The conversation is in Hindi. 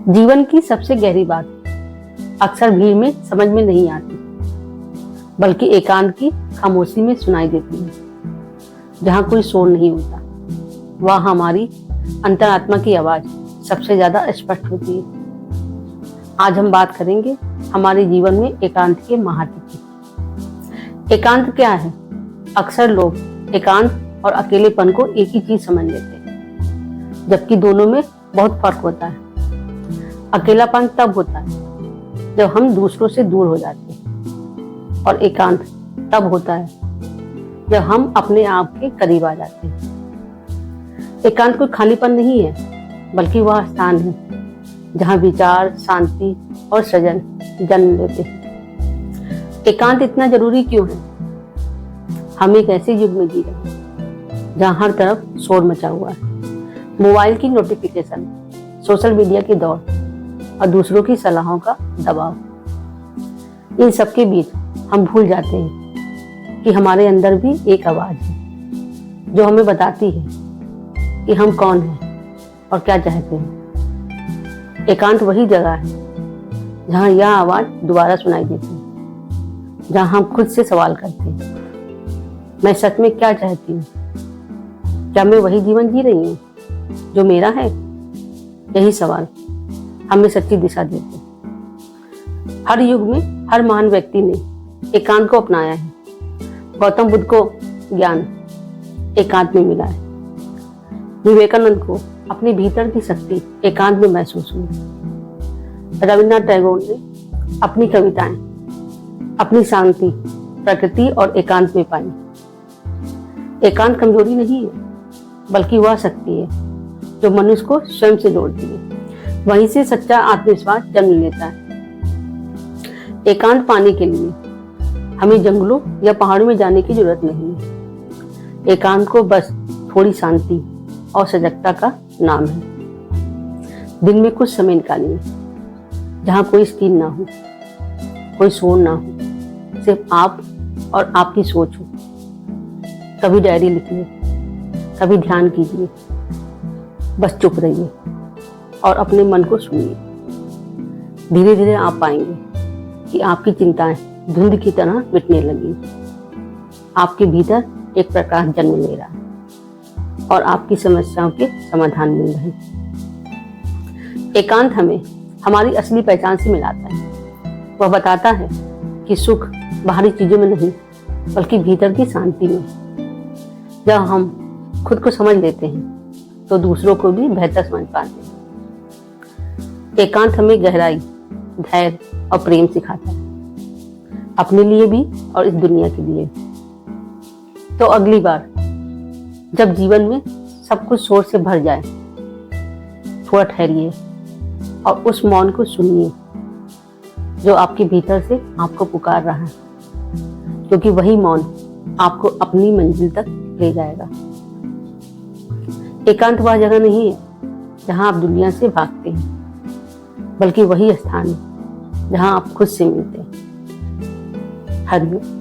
जीवन की सबसे गहरी बात अक्सर भीड़ में समझ में नहीं आती, बल्कि एकांत की खामोशी में सुनाई देती है। जहाँ कोई शोर नहीं होता, वह हमारी अंतरात्मा की आवाज सबसे ज्यादा स्पष्ट होती है। आज हम बात करेंगे हमारे जीवन में एकांत के महत्व की। एकांत क्या है? अक्सर लोग एकांत और अकेलेपन को एक ही चीज समझ लेते हैं, जबकि दोनों में बहुत फर्क होता है। अकेलापन तब होता है जब हम दूसरों से दूर हो जाते हैं, और एकांत तब होता है जब हम अपने आप के करीब आ जाते हैं। एकांत कोई खालीपन नहीं है, बल्कि वह स्थान है जहाँ विचार, शांति और सृजन जन्म लेते हैं। एकांत इतना जरूरी क्यों है? हम एक ऐसे युग में जी रहे हैं जहाँ हर तरफ शोर मचा हुआ है। मोबाइल की नोटिफिकेशन, सोशल मीडिया की दौड़ और दूसरों की सलाहों का दबाव। इन सब के बीच हम भूल जाते हैं कि हमारे अंदर भी एक आवाज है जो हमें बताती है कि हम कौन हैं और क्या चाहते हैं। एकांत वही जगह है जहाँ यह आवाज दोबारा सुनाई देती है, जहाँ हम खुद से सवाल करते हैं, मैं सच में क्या चाहती हूँ? क्या मैं वही जीवन जी रही हूँ जो मेरा है? यही सवाल हमें सच्ची दिशा देते हैं। हर युग में हर महान व्यक्ति ने एकांत को अपनाया है। गौतम बुद्ध को ज्ञान एकांत में मिला है। विवेकानंद को अपने भीतर की शक्ति एकांत में महसूस हुई। रविन्द्रनाथ टैगोर ने अपनी कविताएं अपनी शांति, प्रकृति और एकांत में पाई। एकांत कमजोरी नहीं है, बल्कि वह शक्ति है जो मनुष्य को स्वयं से जोड़ती है। वहीं से सच्चा आत्मविश्वास जन्म लेता है। एकांत पाने के लिए हमें जंगलों या पहाड़ों में जाने की जरूरत नहीं है। एकांत को बस थोड़ी शांति और सजगता का नाम है। दिन में कुछ समय निकालिए जहाँ कोई स्क्रीन ना हो, कोई शोर ना हो, सिर्फ आप और आपकी सोच हो। कभी डायरी लिखिए, कभी ध्यान कीजिए, बस चुप रहिए और अपने मन को सुनिए। धीरे धीरे आप पाएंगे कि आपकी चिंताएं धुंध की तरह मिटने लगी। आपके भीतर एक प्रकाश जन्म ले रहा है और आपकी समस्याओं के समाधान मिल रहे हैं। एकांत हमें हमारी असली पहचान से मिलाता है। वह बताता है कि सुख बाहरी चीजों में नहीं, बल्कि भीतर की शांति में। जब हम खुद को समझ लेते हैं तो दूसरों को भी बेहतर समझ पाते हैं। एकांत हमें गहराई, धैर्य और प्रेम सिखाता है, अपने लिए भी और इस दुनिया के लिए। तो अगली बार जब जीवन में सब कुछ शोर से भर जाए, थोड़ा ठहरिए और उस मौन को सुनिए जो आपके भीतर से आपको पुकार रहा है, क्योंकि वही मौन आपको अपनी मंजिल तक ले जाएगा। एकांत वह जगह नहीं है जहां आप दुनिया से भागते हैं, बल्कि वही स्थान है जहां आप खुद से मिलते हैं। हरिओम।